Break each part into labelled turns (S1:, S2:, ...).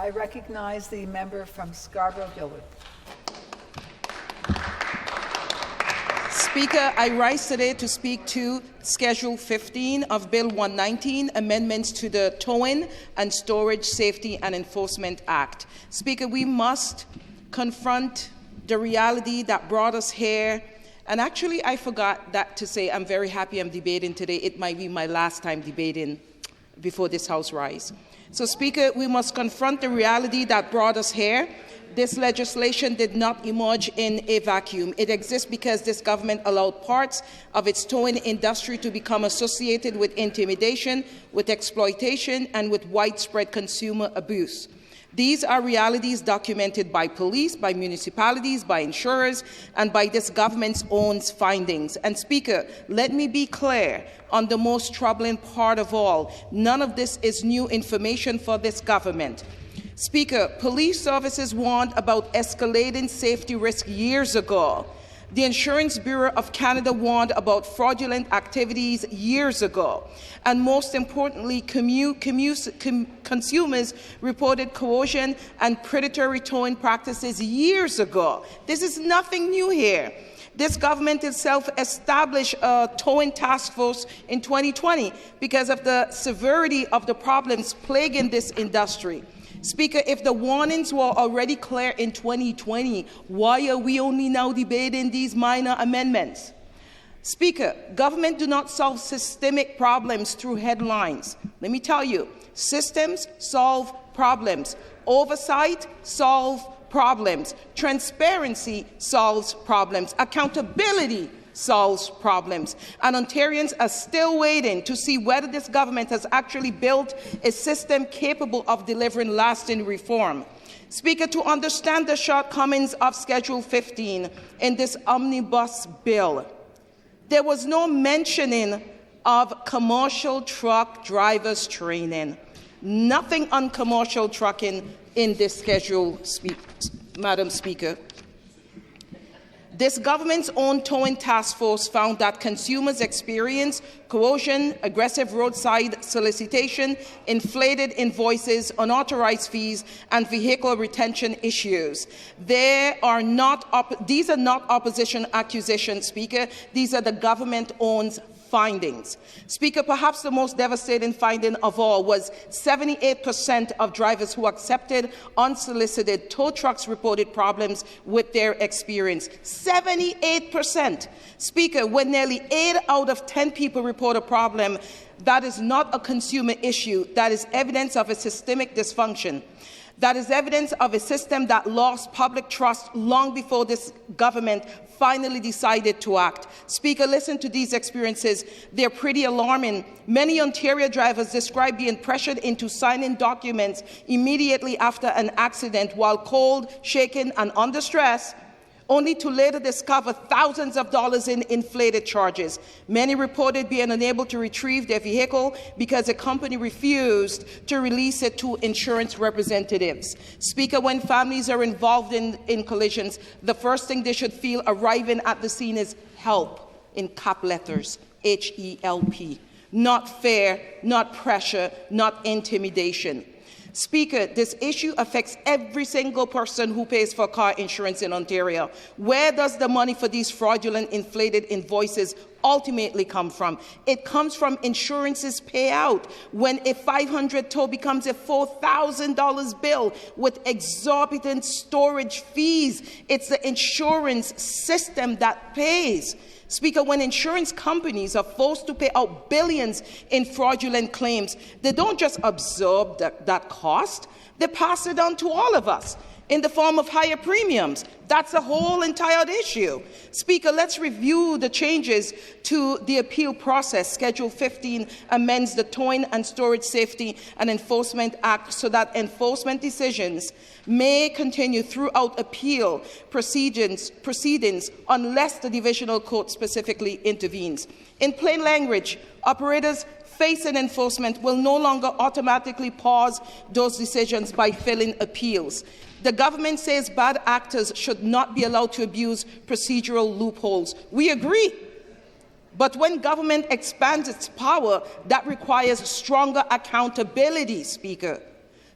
S1: I recognize the member from Scarborough-Guildwood.
S2: Speaker, I rise today to speak to Schedule 15 of Bill 119, Amendments to the Towing and Storage Safety and Enforcement Act. Speaker, we must confront the reality that brought us here. And actually, I forgot that to say I'm very happy I'm debating today. It might be my last time debating before this House rise. So, Speaker, we must confront the reality that brought us here. This legislation did not emerge in a vacuum. It exists because this government allowed parts of its towing industry to become associated with intimidation, with exploitation, and with widespread consumer abuse. These are realities documented by police, by municipalities, by insurers, and by this government's own findings. And Speaker, let me be clear on the most troubling part of all. None of this is new information for this government. Speaker, police services warned about escalating safety risk years ago. The Insurance Bureau of Canada warned about fraudulent activities years ago. And most importantly, consumers reported coercion and predatory towing practices years ago. This is nothing new here. This government itself established a towing task force in 2020 because of the severity of the problems plaguing this industry. Speaker, if the warnings were already clear in 2020, why are we only now debating these minor amendments? Speaker, government do not solve systemic problems through headlines. Let me tell you, systems solve problems. Oversight solves problems. Transparency solves problems. Accountability solves problems. And Ontarians are still waiting to see whether this government has actually built a system capable of delivering lasting reform. Speaker, to understand the shortcomings of Schedule 15 in this omnibus bill, there was no mentioning of commercial truck drivers training. Nothing on commercial trucking in this schedule, Madam Speaker. This government's own towing task force found that consumers experience coercion, aggressive roadside solicitation, inflated invoices, unauthorized fees, and vehicle retention issues. These are not opposition accusations, Speaker. These are the government-owned findings. Speaker, perhaps the most devastating finding of all was 78% of drivers who accepted unsolicited tow trucks reported problems with their experience. 78%. Speaker, when nearly 8 out of 10 people report a problem, that is not a consumer issue. That is evidence of a systemic dysfunction. That is evidence of a system that lost public trust long before this government finally decided to act. Speaker, listen to these experiences. They're pretty alarming. Many Ontario drivers describe being pressured into signing documents immediately after an accident while cold, shaken, and under stress, only to later discover thousands of dollars in inflated charges. Many reported being unable to retrieve their vehicle because the company refused to release it to insurance representatives. Speaker, when families are involved in collisions, the first thing they should feel arriving at the scene is help, in cap letters, HELP. Not fear, not pressure, not intimidation. Speaker, this issue affects every single person who pays for car insurance in Ontario. Where does the money for these fraudulent, inflated invoices ultimately come from? It comes from insurance's payout when a $500 tow becomes a $4,000 bill with exorbitant storage fees. It's the insurance system that pays. Speaker, when insurance companies are forced to pay out billions in fraudulent claims, they don't just absorb that cost, they pass it on to all of us in the form of higher premiums. That's the whole entire issue. Speaker, let's review the changes to the appeal process. Schedule 15 amends the Towing and Storage Safety and Enforcement Act so that enforcement decisions may continue throughout appeal proceedings unless the divisional court specifically intervenes. In plain language, operators facing enforcement will no longer automatically pause those decisions by filing appeals. The government says bad actors should not be allowed to abuse procedural loopholes. We agree. But when government expands its power, that requires stronger accountability, Speaker.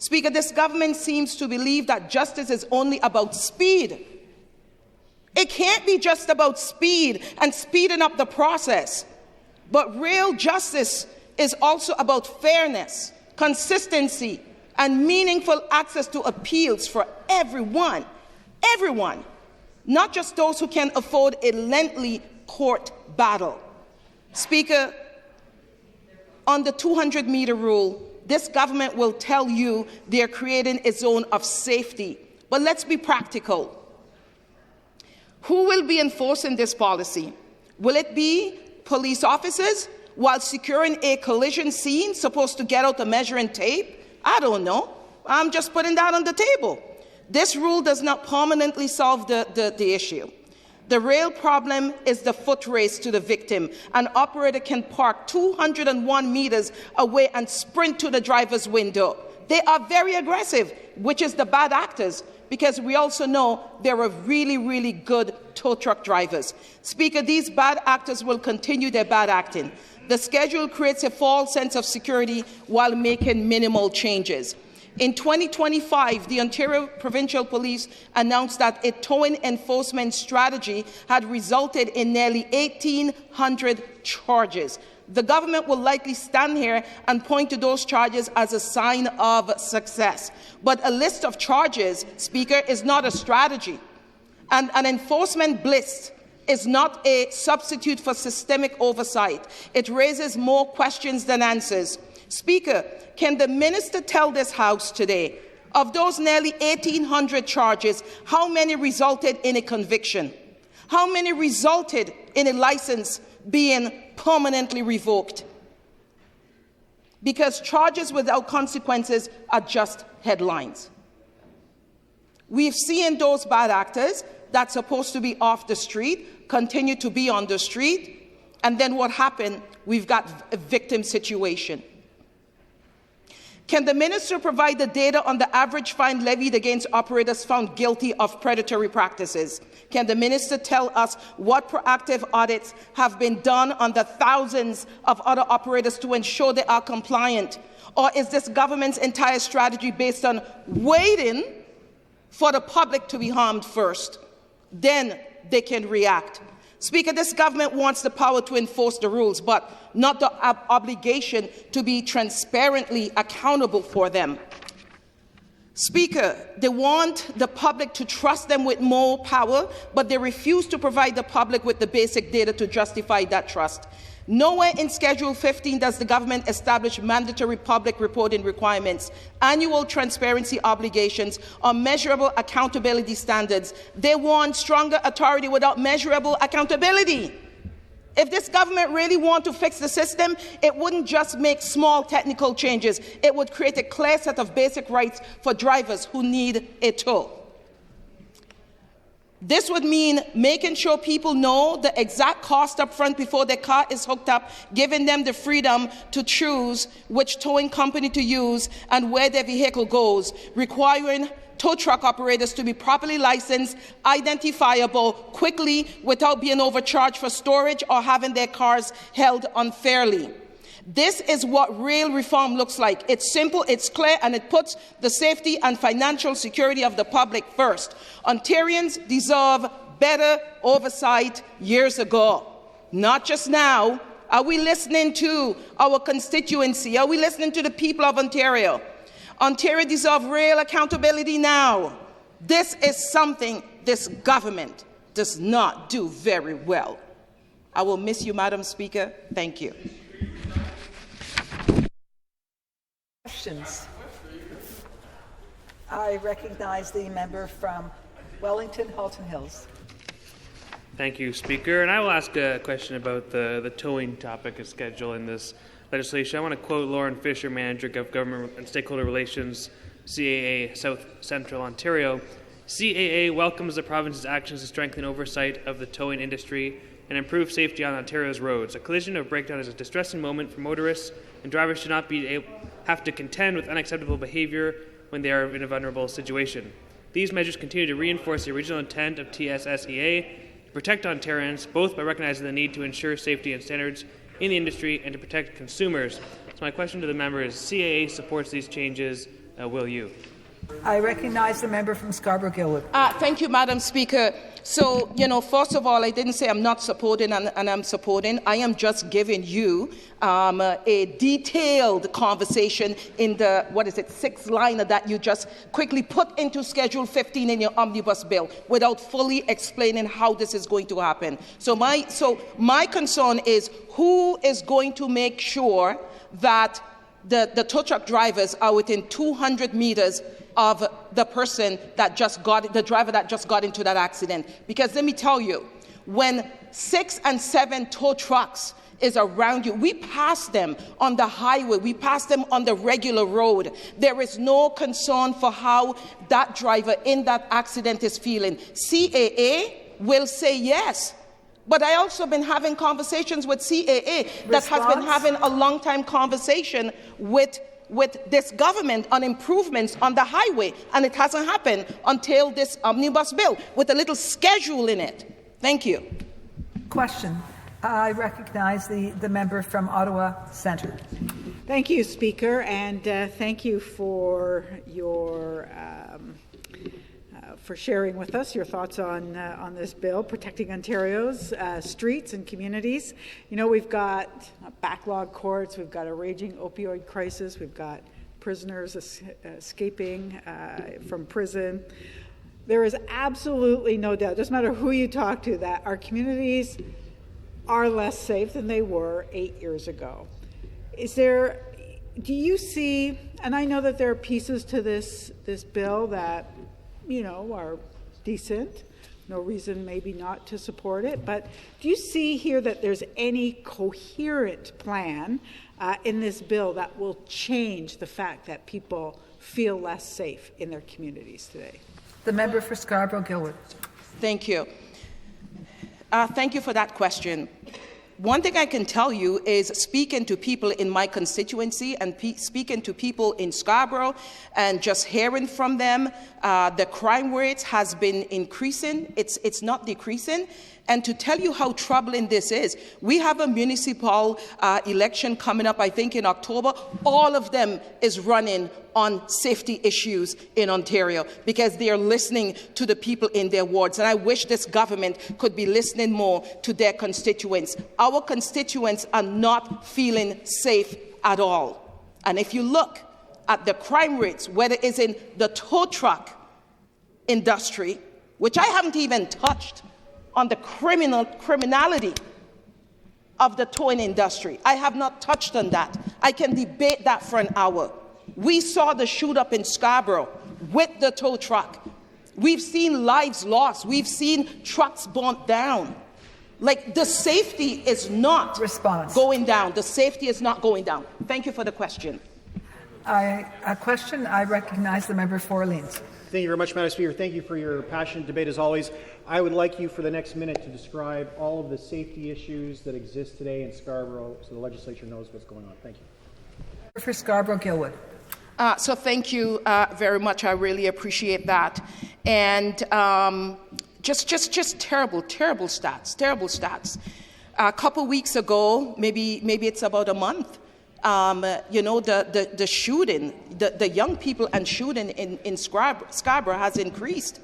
S2: Speaker, this government seems to believe that justice is only about speed. It can't be just about speed and speeding up the process. But real justice is also about fairness, consistency, and meaningful access to appeals for everyone. Everyone. Not just those who can afford a lengthy court battle. Speaker, on the 200-meter rule, this government will tell you they're creating a zone of safety. But let's be practical. Who will be enforcing this policy? Will it be police officers while securing a collision scene supposed to get out the measuring tape? I don't know. I'm just putting that on the table. This rule does not permanently solve the issue. The real problem is the foot race to the victim. An operator can park 201 meters away and sprint to the driver's window. They are very aggressive, which is the bad actors, because we also know there are really, really good tow truck drivers. Speaker, these bad actors will continue their bad acting. The schedule creates a false sense of security while making minimal changes. In 2025, the Ontario Provincial Police announced that a towing enforcement strategy had resulted in nearly 1,800 charges. The government will likely stand here and point to those charges as a sign of success. But a list of charges, Speaker, is not a strategy. And an enforcement blitz is not a substitute for systemic oversight. It raises more questions than answers. Speaker, can the minister tell this House today, of those nearly 1,800 charges, how many resulted in a conviction? How many resulted in a license being permanently revoked? Because charges without consequences are just headlines. We've seen those bad actors that's supposed to be off the street continue to be on the street, and then what happened? We've got a victim situation. Can the minister provide the data on the average fine levied against operators found guilty of predatory practices? Can the minister tell us what proactive audits have been done on the thousands of other operators to ensure they are compliant? Or is this government's entire strategy based on waiting for the public to be harmed first? Then they can react. Speaker, this government wants the power to enforce the rules, but not the obligation to be transparently accountable for them. Speaker, they want the public to trust them with more power, but they refuse to provide the public with the basic data to justify that trust. Nowhere in Schedule 15 does the government establish mandatory public reporting requirements, annual transparency obligations, or measurable accountability standards. They want stronger authority without measurable accountability. If this government really wanted to fix the system, it wouldn't just make small technical changes. It would create a clear set of basic rights for drivers who need a tow. This would mean making sure people know the exact cost up front before their car is hooked up, giving them the freedom to choose which towing company to use and where their vehicle goes, requiring tow truck operators to be properly licensed, identifiable quickly without being overcharged for storage or having their cars held unfairly. This is what real reform looks like. It's simple, it's clear, and it puts the safety and financial security of the public first. Ontarians deserve better oversight years ago, not just now. Are we listening to our constituency? Are we listening to the people of Ontario? Ontario deserves real accountability now. This is something this government does not do very well. I will miss you, Madam Speaker. Thank you.
S1: Questions? I recognize the member from Wellington, Halton Hills.
S3: Thank you, Speaker. And I will ask a question about the towing topic of schedule in this legislation. I want to quote Lauren Fisher, Manager of Government and Stakeholder Relations, CAA South Central Ontario. CAA welcomes the province's actions to strengthen oversight of the towing industry and improve safety on Ontario's roads. A collision or breakdown is a distressing moment for motorists, and drivers should not have to contend with unacceptable behavior when they are in a vulnerable situation. These measures continue to reinforce the original intent of TSSEA to protect Ontarians, both by recognizing the need to ensure safety and standards in the industry and to protect consumers. So my question to the member is, CAA supports these changes will you?
S1: I recognize the member from Scarborough-Gilwood.
S2: Thank you, Madam Speaker. So, first of all, I didn't say I'm not supporting and I'm supporting. I am just giving you a detailed conversation in the, 6th liner that you just quickly put into Schedule 15 in your omnibus bill without fully explaining how this is going to happen. So my concern is who is going to make sure that the tow truck drivers are within 200 meters of the person that the driver that just got into that accident. Because let me tell you, when 6 and 7 tow trucks is around you, we pass them on the highway, we pass them on the regular road. There is no concern for how that driver in that accident is feeling. CAA will say yes. But I also been having conversations with CAA that has been having a long time conversation with this government on improvements on the highway, and it hasn't happened until this omnibus bill with a little schedule in it. Thank you.
S1: Question. I recognize the member from Ottawa Centre.
S4: Thank you, Speaker, and thank you for your for sharing with us your thoughts on this bill, protecting Ontario's streets and communities. We've got backlog courts, we've got a raging opioid crisis, we've got prisoners escaping from prison. There is absolutely no doubt, doesn't matter who you talk to, that our communities are less safe than they were 8 years ago. Do you see, and I know that there are pieces to this bill that are decent, no reason maybe not to support it, but do you see here that there's any coherent plan in this bill that will change the fact that people feel less safe in their communities today?
S1: The member for Scarborough-Gilwood.
S2: Thank you. Thank you for that question. One thing I can tell you is speaking to people in my constituency and speaking to people in Scarborough and just hearing from them, the crime rates has been increasing. It's not decreasing. And to tell you how troubling this is, we have a municipal election coming up, I think, in October. All of them is running on safety issues in Ontario because they are listening to the people in their wards. And I wish this government could be listening more to their constituents. Our constituents are not feeling safe at all. And if you look at the crime rates, whether it's in the tow truck industry, which I haven't even touched, on the criminality of the towing industry. I have not touched on that. I can debate that for an hour. We saw the shoot up in Scarborough with the tow truck. We've seen lives lost. We've seen trucks burnt down. Like, the safety is not going down. The safety is not going down. Thank you for the question.
S1: I recognize the member for Orleans.
S5: Thank you very much, Madam Speaker. Thank you for your passionate debate, as always. I would like you for the next minute to describe all of the safety issues that exist today in Scarborough so the legislature knows what's going on. Thank you.
S1: For Scarborough-Gilwood.
S2: So thank you very much. I really appreciate that. And just terrible stats. A couple weeks ago, maybe it's about a month, the shooting, the young people and shooting in Scarborough has increased.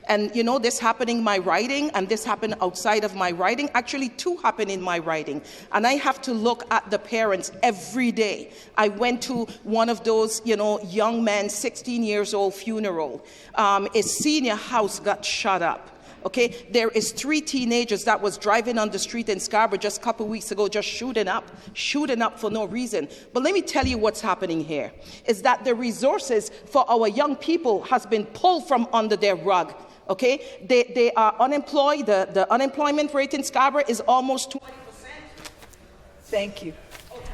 S2: And, this happened in my riding, and this happened outside of my riding. Actually, 2 happened in my riding. And I have to look at the parents every day. I went to one of those, young men, 16 years old funeral. A senior house got shot up. Okay, there is 3 teenagers that was driving on the street in Scarborough just a couple of weeks ago, just shooting up for no reason. But let me tell you what's happening here, is that the resources for our young people has been pulled from under their rug. Okay, they are unemployed. The unemployment rate in Scarborough is almost 20%.
S1: Thank you.